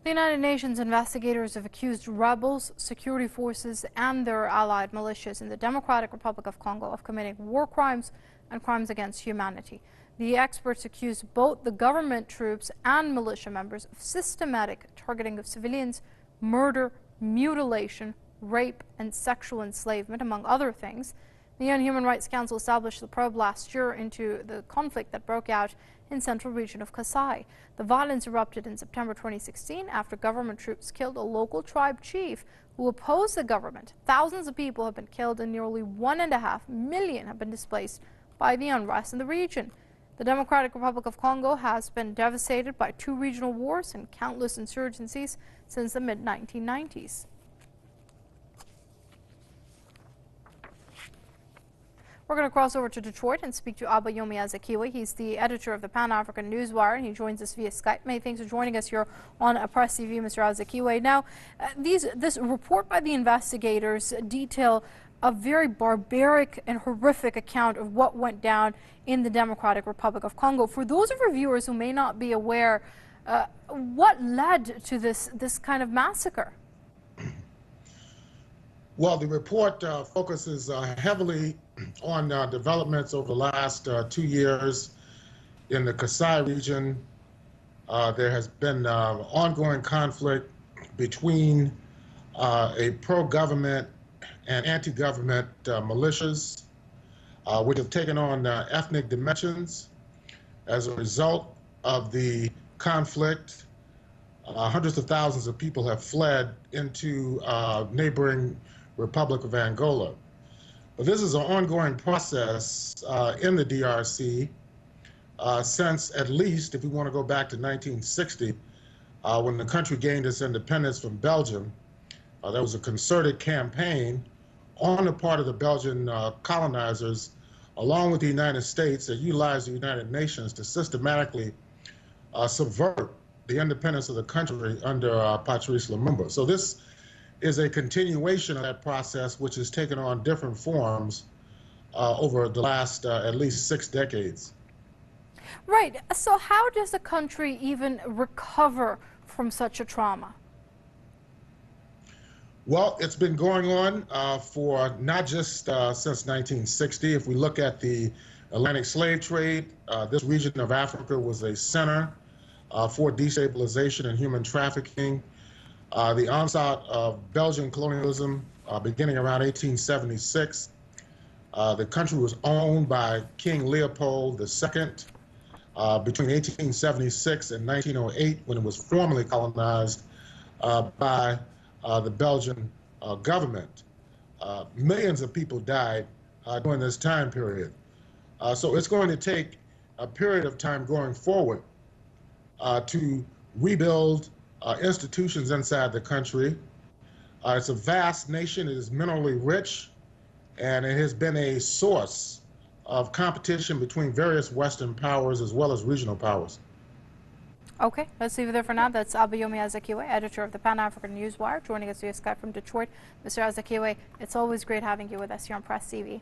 The United Nations investigators have accused rebels, security forces, and their allied militias in the Democratic Republic of Congo of committing war crimes and crimes against humanity. The experts accuse both the government troops and militia members of systematic targeting of civilians, murder, mutilation, rape, and sexual enslavement, among other things. The UN Human Rights Council established the probe last year into the conflict that broke out in central region of Kasai. The violence erupted in September 2016 after government troops killed a local tribe chief who opposed the government. Thousands of people have been killed and nearly 1.5 million have been displaced by the unrest in the region. The Democratic Republic of Congo has been devastated by 2 regional wars and countless insurgencies since the mid-1990s. We're going to cross over to Detroit and speak to Abayomi Azikiwe. He's the editor of the Pan-African Newswire, and he joins us via Skype. Many thanks for joining us here on Press TV, Mr. Azikiwe. Now, this report by the investigators detail a very barbaric and horrific account of what went down in the Democratic Republic of Congo. For those of our viewers who may not be aware, what led to this kind of massacre? Well, the report focuses heavily on developments over the last 2 years in the Kasai region. There has been ongoing conflict between a pro-government and anti-government militias, which have taken on ethnic dimensions. As a result of the conflict, hundreds of thousands of people have fled into neighboring Republic of Angola. But this is an ongoing process in the DRC since, at least, if we want to go back to 1960, when the country gained its independence from Belgium. There was a concerted campaign on the part of the Belgian colonizers, along with the United States, that utilized the United Nations to systematically subvert the independence of the country under Patrice Lumumba. So this is a continuation of that process, which has taken on different forms over the last at least 6 decades. Right. So how does a country even recover from such a trauma? Well, it's been going on for not just since 1960. If we look at the Atlantic slave trade, this region of Africa was a center for destabilization and human trafficking. The onset of Belgian colonialism beginning around 1876. The country was owned by King Leopold II between 1876 and 1908, when it was formally colonized by the Belgian government. Millions of people died during this time period. So it's going to take a period of time going forward to rebuild institutions inside the country. It's a vast nation. It is minerally rich, and it has been a source of competition between various Western powers as well as regional powers. Okay, let's leave it there for now. That's Abayomi Azikiwe, editor of the Pan-African Newswire, joining us via Skype from Detroit. Mr. Azikiwe, it's always great having you with us here on Press TV.